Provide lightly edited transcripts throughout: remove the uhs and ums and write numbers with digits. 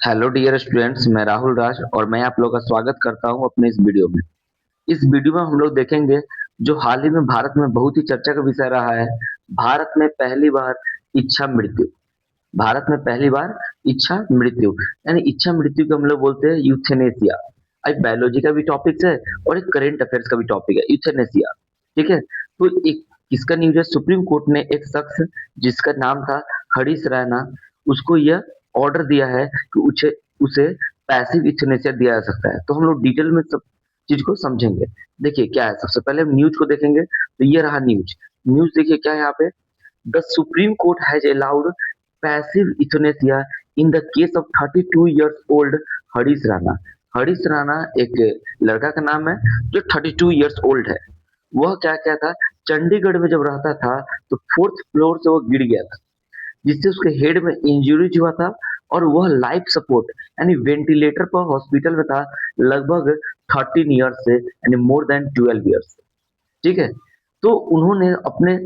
Hello dear students, मैं राहुल राज और मैं आप लोगों का स्वागत करता हूं अपने इस वीडियो में। इस वीडियो में हम लोग देखेंगे जो हाल ही में भारत में बहुत ही चर्चा का विषय रहा है। भारत में पहली बार इच्छा मृत्यु। भारत में पहली बार इच्छा मृत्यु यानी इच्छा मृत्यु को हम लोग बोलते हैं यूथेनेसिया। एक बायोलॉजी का भी टॉपिक है और एक करेंट अफेयर्स का भी टॉपिक है यूथेनेसिया। ठीक है, तो एक किसका न्यूज है, सुप्रीम कोर्ट ने एक शख्स जिसका नाम था हरीश रैना, उसको यह ऑर्डर दिया है कि उसे उसे पैसिव यूथेनेसिया दिया जा सकता है। तो हम लोग डिटेल में सब चीज को समझेंगे। देखिए क्या है, सबसे पहले हम न्यूज को देखेंगे। तो ये रहा न्यूज। न्यूज देखिए क्या है यहाँ पे। The Supreme court has allowed passive euthanasia in the case of 32 years old Harish Rana. Harish Rana एक लड़का का नाम है जो 32 years old है। वह क्या क्या था, चंडीगढ़ में जब रहता था तो फोर्थ फ्लोर से वो गिर गया था, जिससे उसके हेड में इंजरीज हुआ था और वह लाइफ सपोर्ट यानी वेंटिलेटर पर हॉस्पिटल में था लगभग 13 ईयर्स से यानी मोर देन 12 ईयर्स। ठीक है, तो उन्होंने अपने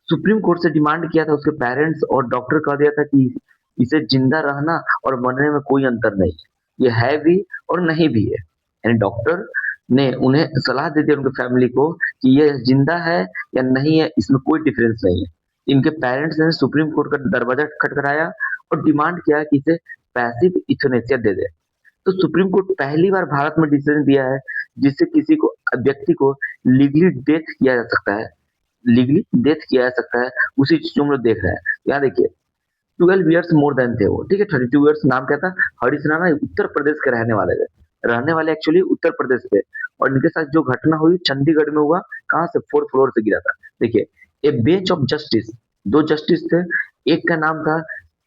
सुप्रीम कोर्ट से डिमांड किया था, उसके पेरेंट्स और डॉक्टर कह दिया था कि इसे जिंदा रहना और मरने में कोई अंतर नहीं है, ये है भी और नहीं भी है। यानी डॉक्टर ने उन्हें सलाह दे दी उनके फैमिली को कि ये जिंदा है या नहीं है, इसमें कोई डिफरेंस नहीं है। इनके पेरेंट्स ने सुप्रीम कोर्ट का दरवाजा खटखटाया और डिमांड किया कि इसे पैसिव इथेनेसिया दे दे। तो सुप्रीम कोर्ट पहली बार भारत में डिसीजन दिया है जिससे किसी को व्यक्ति को लीगली डेथ किया जा सकता है। लीगली डेथ किया जा सकता है, उसी चीज को हम लोग देख रहे हैं। यहाँ देखिए 12 ईयर्स मोर देन थे वो। ठीक है, 32 ईयर्स। नाम क्या था, हरीश राणा। उत्तर प्रदेश के रहने वाले थे, रहने वाले एक्चुअली उत्तर प्रदेश पे। और इनके साथ जो घटना हुई चंडीगढ़ में हुआ, कहाँ से, फोर्थ फ्लोर से गिरा था। देखिए, ए बेंच ऑफ जस्टिस, दो जस्टिस थे। एक का नाम था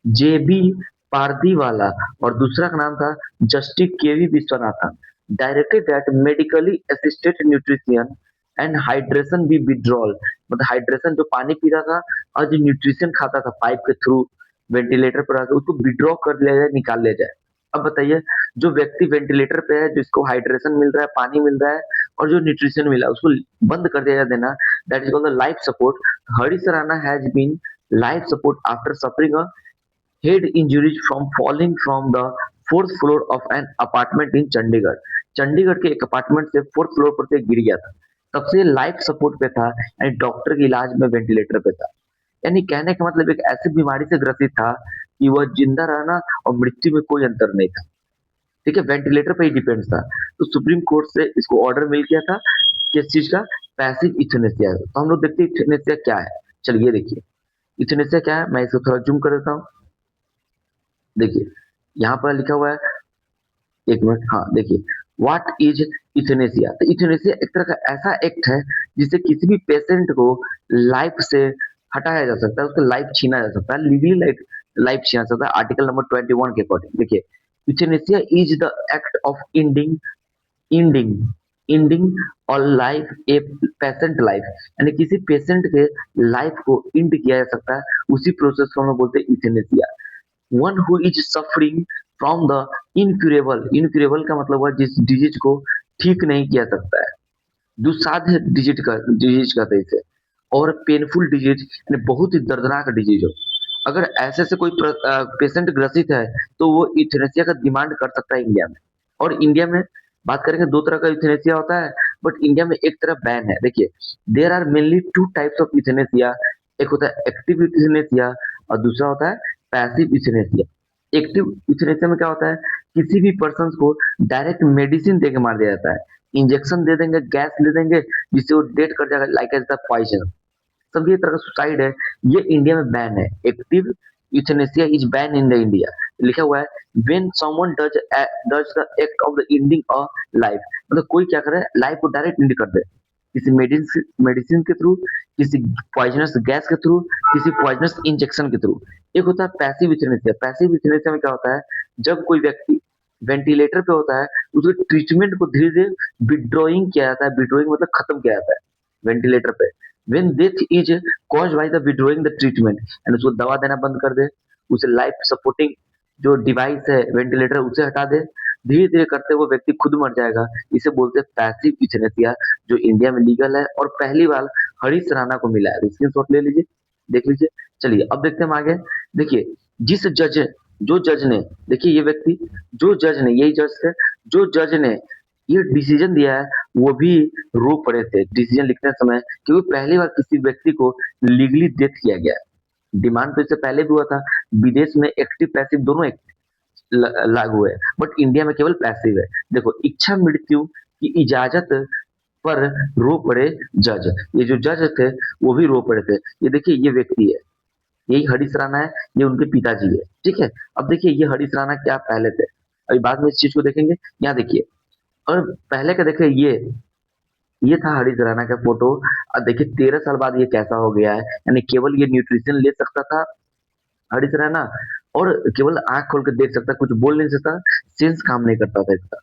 जे बी पारदीवाला और दूसरा का नाम था justice K V Viswanathan. Directed that medically assisted nutrition and hydration be withdrawal. मतलब हाइड्रेशन जो पानी पी रहा था और जो न्यूट्रिशन खाता था पाइप के थ्रू वेंटिलेटर पर आकर, उसको विड्रॉ कर लिया जाए, निकाल लिया जाए। अब बताइए, जो व्यक्ति वेंटिलेटर पे है, जिसको हाइड्रेशन मिल रहा है, पानी मिल रहा है और जो न्यूट्रिशन मिला है, उसको बंद कर दिया जाए देना, that is called the life support. Harish Rana has been life support after suffering a head injuries from falling from the fourth floor of an apartment in Chandigarh. Chandigarh के एक अपार्टमेंट से फोर्थ फ्लोर पर से गिर गया था। तब से लाइफ सपोर्ट पे था यानी डॉक्टर के इलाज में वेंटिलेटर पे था। यानी कहने का मतलब एक ऐसी बीमारी से ग्रसित था कि वह जिंदा रहना और मृत्यु में कोई अंतर नहीं था। ठीक है, वेंटिलेटर पे ही डिपेंड था। तो सुप्रीम कोर्ट से इसको ऑर्डर मिल गया था किस चीज का, पैसिव इथेनेसिया। तो हम लोग देखते हैं इथेनेसिया क्या है। चलिए देखिए इथेनेसिया क्या है, मैं इसको थोड़ा जूम कर देता हूँ। देखिए यहाँ पर लिखा हुआ है, एक मिनट, हाँ देखिए, व्हाट इज इथेनेसिया। तो इथेनेसिया एक तरह का ऐसा एक्ट है जिससे किसी भी पेशेंट को लाइफ से हटाया जा सकता है, उसका लाइफ छीना जा सकता है, लीगली लाइफ लाइफ छीना जा सकता है आर्टिकल नंबर 21 के अकॉर्डिंग। देखिए, euthanasia is the act of ending ending ending और लाइफ ए पेशेंट लाइफ, यानी किसी पेशेंट के लाइफ को इंड किया जा सकता है, उसी प्रोसेस को हम लोग बोलते हैं euthanasia. One who is suffering from the incurable. Incurable का मतलब है जिस डिजीज को ठीक नहीं किया सकता है, दुस्साध्य डिजीज कहते हैं इसे, और पेनफुल डिजीज यानी बहुत ही दर्दनाक डिजीज हो। अगर ऐसे से कोई पेशेंट ग्रसित है तो वो इथेनेसिया का डिमांड कर सकता है इंडिया में। और इंडिया में बात करेंगे, दो तरह का इथेनेसिया होता है, बट इंडिया में एक तरफ बैन है। देखिए, there are mainly two types of euthanasia. एक होता है एक्टिव इथेनेसिया और दूसरा होता है पैसिव इथेनेसिया। एक्टिव इथेनेसिया में क्या होता है, किसी भी पर्सन को डायरेक्ट मेडिसिन दे के मार दिया जाता है। इंजेक्शन दे देंगे, गैस दे देंगे, जिससे वो डेड कर जाएगा, लाइक एज द पॉइजन। सब ये तरह का सुसाइड है, ये इंडिया में बैन है। Active euthanasia is ban in the India. लिखा हुआ है when someone does the act of the ending a life. मतलब कोई क्या करे, लाइफ को डायरेक्ट एंड कर दे, किसी मेडिसिन मेडिसिन के थ्रू, किसी पॉइजनस गैस के थ्रू, किसी पॉइजनस इंजेक्शन के थ्रू। एक होता है पैसिव यूथेनेसिया। पैसिव यूथेनेसिया में क्या होता है, जब कोई व्यक्ति वेंटिलेटर पे होता है, उसके ट्रीटमेंट को धीरे धीरे विड्रॉइंग किया जाता है। विड्रॉइंग मतलब खत्म किया जाता है वेंटिलेटर पे। when death is caused by the withdrawing the treatment, and उसको दवा देना बंद कर दे, उसे लाइफ सपोर्टिंग जो डिवाइस है वेंटिलेटर उसे हटा दे, धीरे धीरे करते हुए व्यक्ति खुद मर जाएगा। इसे बोलते हैं पैसिव यूथेनेसिया, जो इंडिया में लीगल है और पहली बार हरीश राणा को मिला है। स्क्रीन शॉट ले लीजिए, देख लीजिए। चलिए अब देखते हैं हम आगे। देखिए, जिस जज जो जज ने, देखिए ये व्यक्ति, जो जज ने, यही जज थे, जो जज ने ये डिसीजन दिया है, वो भी रो पड़े थे डिसीजन लिखते समय, क्योंकि पहली बार किसी व्यक्ति को लीगली डेथ किया गया है। डिमांड तो इससे पहले भी हुआ था, विदेश में एक्टिव पैसिव दोनों लागू है, बट इंडिया में केवल पैसिव है। देखो, इच्छा मृत्यु की इजाजत पर रो पड़े जज, ये जो जज थे वो भी रो पड़े थे। ये देखिए ये व्यक्ति है, यही हरीश राणा है, ये उनके पिताजी है, ठीक है। अब देखिए ये हरीश राणा क्या पहले थे, अभी बाद में इस चीज को देखेंगे। यहाँ देखिए, और पहले का देखिए ये था हरीश राणा का फोटो। अब देखिए 13 साल बाद ये कैसा हो गया है, यानी केवल ये न्यूट्रिशन ले सकता था हरीश राणा, और केवल आंख खोल कर देख सकता, कुछ बोल नहीं सकता, सेंस काम नहीं करता था इसका।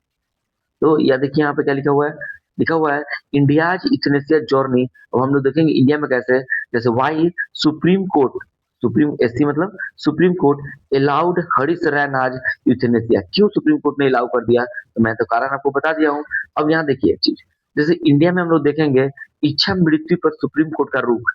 तो या देखिए यहाँ पे क्या लिखा हुआ है, लिखा हुआ है इंडियाज यूथनेसिया जर्नी। अब हम लोग देखेंगे इंडिया में कैसे, जैसे why Supreme Court, Supreme SC मतलब Supreme Court allowed Harish Rana's euthanasia, क्यों सुप्रीम कोर्ट ने अलाउ कर दिया, तो मैं तो कारण आपको बता दिया हूँ। अब यहाँ देखिए एक चीज, जैसे इंडिया में हम लोग देखेंगे इच्छा मृत्यु पर सुप्रीम कोर्ट का रुख।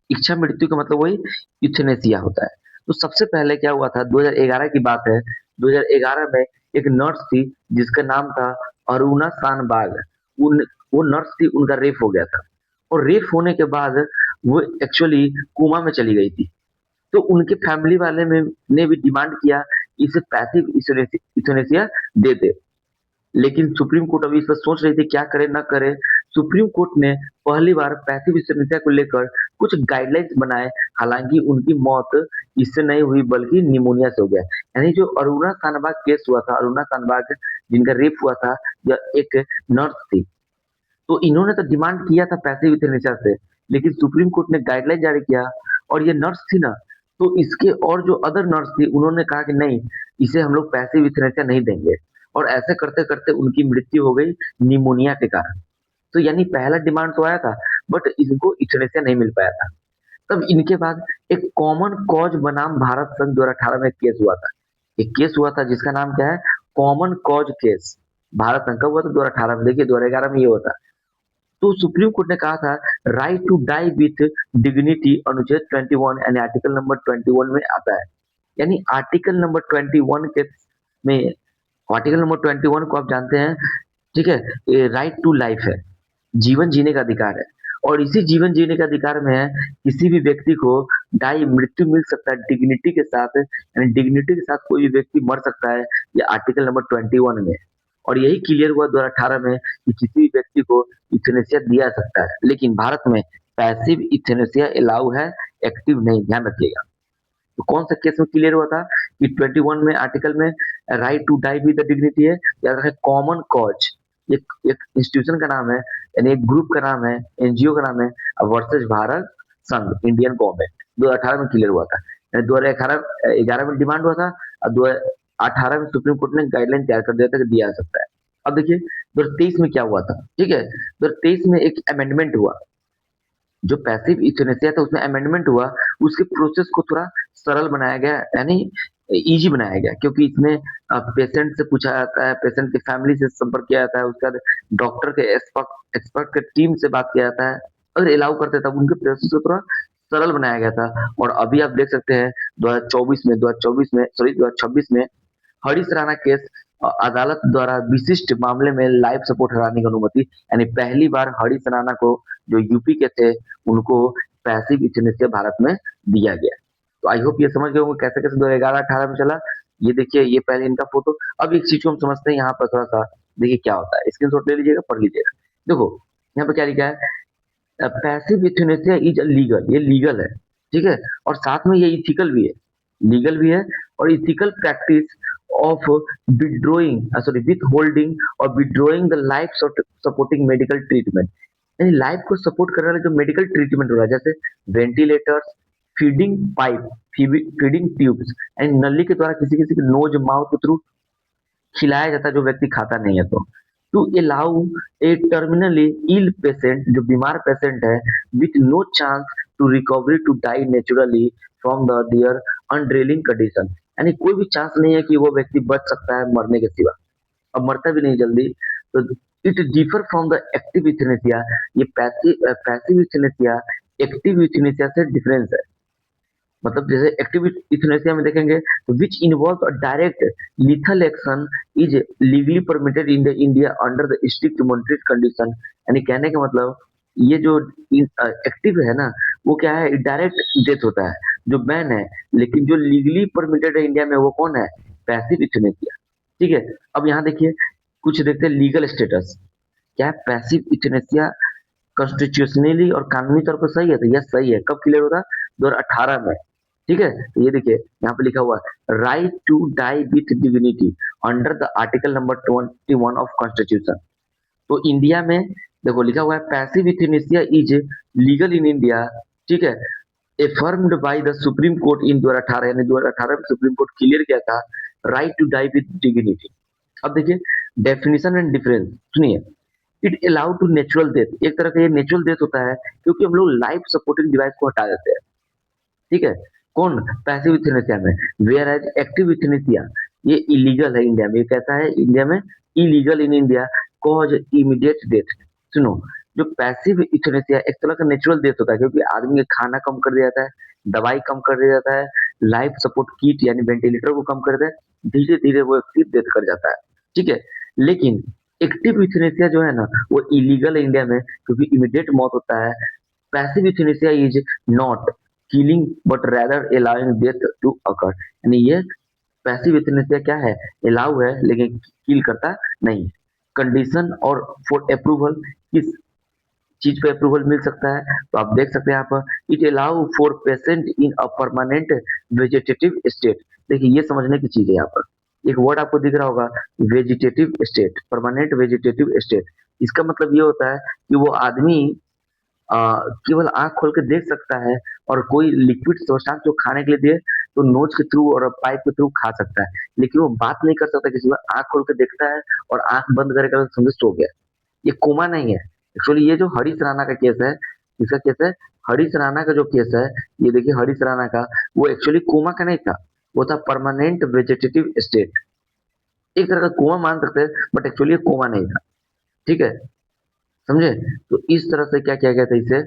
इच्छा मृत्यु का मतलब वही यूथनेसिया होता है। तो सबसे पहले क्या हुआ था, 2011 की बात है, 2011 में एक नर्स थी जिसका नाम था अरुणा शानबाग। उन वो नर्स थी, उनका रेप हो गया था, और रेप होने के बाद वो एक्चुअली कोमा में चली गई थी। तो उनके फैमिली वाले में ने भी डिमांड किया कि इसे पैसिव यूथनेसिया दे दे, लेकिन सुप्रीम कोर्ट अभी इस पर सोच रही थी क्या करे ना करे। सुप्रीम कोर्ट ने पहली बार पैसिव यूथनेसिया को लेकर कुछ गाइडलाइंस बनाए, हालांकि उनकी मौत इससे नहीं हुई बल्कि निमोनिया से हो गया। यानी जो अरुणा शानबाग केस हुआ था, अरुणा शानबाग जिनका रेप हुआ था, यह एक नर्स थी। तो इन्होंने तो डिमांड किया था पैसिव यूथनेसिया से, लेकिन सुप्रीम कोर्ट ने गाइडलाइन जारी किया, और ये नर्स थी ना, तो इसके और जो अदर नर्स थी उन्होंने कहा कि नहीं, इसे हम लोग पैसिव यूथनेसिया नहीं देंगे, और ऐसे करते करते उनकी मृत्यु हो गई निमोनिया के कारण। तो यानी पहला डिमांड तो आया था, बट इनको यूथनेसिया नहीं मिल पाया था। तब इनके बाद एक कॉमन कॉज बनाम भारत सन 2018 में केस हुआ था। एक केस हुआ था जिसका नाम क्या है, कॉमन कॉज केस। भारत संघ का हुआ था 2018 में, देखिए 2011 में ये हुआ था। तो सुप्रीम कोर्ट ने कहा था right to die with dignity अनुच्छेद 21 यानी आर्टिकल नंबर 21 में आता है। यानी आर्टिकल नंबर 21 के में, आर्टिकल नंबर 21 को आप जानते हैं, ठीक है, ये राइट टू लाइफ है, जीवन जीने का अधिकार है। और इसी जीवन जीने का अधिकार में है किसी भी व्यक्ति को डाई मृत्यु मिल सकता है डिग्निटी के साथ, यानी डिग्निटी के साथ कोई भी व्यक्ति मर सकता है, ये आर्टिकल नंबर 21 में। और यही क्लियर हुआ 2018 में कि किसी भी व्यक्ति को यूथनेसिया दिया सकता है, लेकिन भारत में पैसिव यूथनेसिया अलाउ है, एक्टिव नहीं, ध्यान रखिएगा। तो कौन सा केस में क्लियर हुआ था कि 21 में आर्टिकल में right to die with dignity है, याद रखें कॉमन कॉज। एक एक इंस्टीट्यूशन का नाम है, यानी एक ग्रुप का नाम है, एनजीओ का नाम है वर्सेस भारत संघ इंडियन गवर्नमेंट। 2018 में क्लियर हुआ था, 2011 में डिमांड हुआ था, और 2018 में सुप्रीम कोर्ट ने गाइडलाइन तैयार कर दिया था कि दिया जा सकता है। अब देखिए 2023 में क्या हुआ था, ठीक है, 2023 में एक अमेंडमेंट हुआ, जो पैसिव यूथनेसिया था उसमें अमेंडमेंट हुआ, उसके प्रोसेस को थोड़ा सरल बनाया गया, यानी इजी बनाया गया, क्योंकि इसमें पेशेंट से पूछा जाता है, पेशेंट की फैमिली से संपर्क किया जाता है, उसके बाद डॉक्टर के एक्सपर्ट एक्सपर्ट के टीम से बात किया जाता है। अगर अलाउ करते तब उनके प्रोसेस को थोड़ा सरल बनाया गया था। और अभी आप देख सकते हैं 2024 में सॉरी 2026 में हरीश राणा केस, अदालत द्वारा विशिष्ट मामले में लाइफ सपोर्ट हटाने की अनुमति, यानी पहली बार हरीश राणा को, जो यूपी के थे, उनको पैसिव यूथनेसिया भारत में दिया गया। तो आई होप ये समझ गए होंगे कैसे कैसे 2011-18 में चला। ये देखिए ये पहले इनका फोटो। अब एक चीज को हम समझते हैं यहाँ पर थोड़ा सा, देखिए क्या होता है, स्क्रीनशॉट ले लीजिएगा, पढ़ लीजिएगा। देखो यहाँ पे क्या लिखा है, पैसिव यूथनेसिया इज लीगल, ये लीगल है, ठीक है, और साथ में ये इथिकल भी है, लीगल भी है, और ethical practice of withdrawing sorry withholding और withdrawing the life supporting medical treatment, यानी लाइफ को सपोर्ट करने वाला जो मेडिकल ट्रीटमेंट हो रहा है, जैसे ventilators, feeding pipe, feeding tubes, and नली के द्वारा किसी किसी के नोज माउथ के थ्रू खिलाया जाता है जो व्यक्ति खाता नहीं है। तो to allow a terminally ill patient, जो बीमार पेशेंट है, with no chance to recovery to die naturally from the their underlying condition, यानी कोई भी चांस नहीं है कि वो व्यक्ति बच सकता है मरने के सिवा, अब मरता भी नहीं जल्दी। तो it differ from the active euthanasia, ये पैसिव यूथनेसिया एक्टिव यूथनेसिया से डिफरेंस है। मतलब जैसे एक्टिव यूथनेसिया में देखेंगे तो which involve a direct lethal action is legally permitted in the India under the strict monetary condition. यानी कहने का मतलब ये जो एक्टिव है ना, वो क्या है, डायरेक्ट डेथ होता है जो बैन है, लेकिन जो लीगली परमिटेड है इंडिया में वो कौन है, पैसिव यूथनेसिया। ठीक है, अब यहाँ देखिए कुछ देखते हैं लीगल स्टेटस। क्या है पैसिव यूथनेसिया कॉन्स्टिट्यूशनली और कानूनी तौर पर सही है, तो यह सही है। कब क्लियर होगा, 2018 में। ठीक है, तो ये देखिए यहाँ पे लिखा हुआ है right to die with dignity under the article number 21 of constitution. तो इंडिया में देखो लिखा हुआ है passive euthanasia is legal in India. ठीक है, affirmed by the Supreme Court in 2018, यानी 2018 में सुप्रीम कोर्ट क्लियर किया था right to die with dignity. अब देखिए डेफिनेशन एंड डिफरेंस सुनिए। It allow to natural death, एक तरह का ये नेचुरल डेथ होता है क्योंकि हम लोग लाइफ सपोर्टिंग डिवाइस को हटा देते हैं। ठीक है, कौन, पैसिव यूथनेसिया में। वेयर एज एक्टिव यूथनेसिया ये इलीगल है इंडिया में। ये कैसा है इंडिया में, illegal in India cause immediate death. सुनो, जो पैसिव यूथनेसिया एक तरह का नेचुरल डेथ होता है क्योंकि आदमी का खाना कम कर दिया जाता है, दवाई कम कर दिया जाता है, लाइफ सपोर्ट किट यानी वेंटिलेटर को कम कर देता है, धीरे धीरे वो व्यक्ति डेथ कर जाता है। ठीक है, लेकिन एक्टिव यूथनेसिया जो है ना वो इलीगल है इंडिया में क्योंकि इमीडिएट मौत होता है। Passive euthanasia is not killing but rather allowing death to occur. यानी ये पैसिव यूथनेसिया क्या है, अलाउ है लेकिन किल करता नहीं है। कंडीशन और फॉर अप्रूवल, किस चीज पे अप्रूवल मिल सकता है, तो आप देख सकते हैं यहाँ पर it allow for patient in a permanent vegetative state. देखिए ये समझने की चीज है, यहाँ पर एक वर्ड आपको दिख रहा होगा vegetative state, permanent vegetative state. इसका मतलब ये होता है कि वो आदमी अ, केवल आँख खोल के देख सकता है और कोई लिक्विड सब्सटेंस जो खाने के लिए दे तो नोज के थ्रू और पाइप के थ्रू खा सकता है, लेकिन वो बात नहीं कर सकता किसी में। आँख खोल के देखता है और आँख बंद करेगा तो समझे सो गया। ये कोमा नहीं है। एक्चुअली ये जो हरीश राणा का केस है, इसका केस है, हरीश राणा का जो केस है, ये देखिए हरीश राणा का, वो एक्चुअली कोमा का नहीं था, वो था परमानेंट वेजिटेटिव स्टेट। एक तरह का कोमा मान सकते हैं बट एक्चुअली कोमा नहीं था। ठीक है, समझे। तो इस तरह से क्या किया गया था, इसे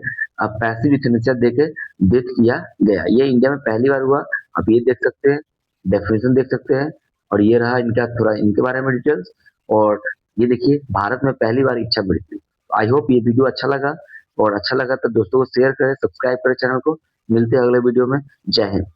पैसिव यूथनेसिया देके डेथ किया गया। ये इंडिया में पहली बार हुआ। आप ये देख सकते हैं, डेफिनेशन देख सकते हैं, और ये रहा इनका थोड़ा इनके बारे में डिटेल्स। और ये देखिए भारत में पहली बार इच्छा मृत्यु। आई होप ये वीडियो अच्छा लगा, और अच्छा लगा तो दोस्तों को शेयर करें, सब्सक्राइब करें चैनल को। मिलते हैं अगले वीडियो में। जय हिंद।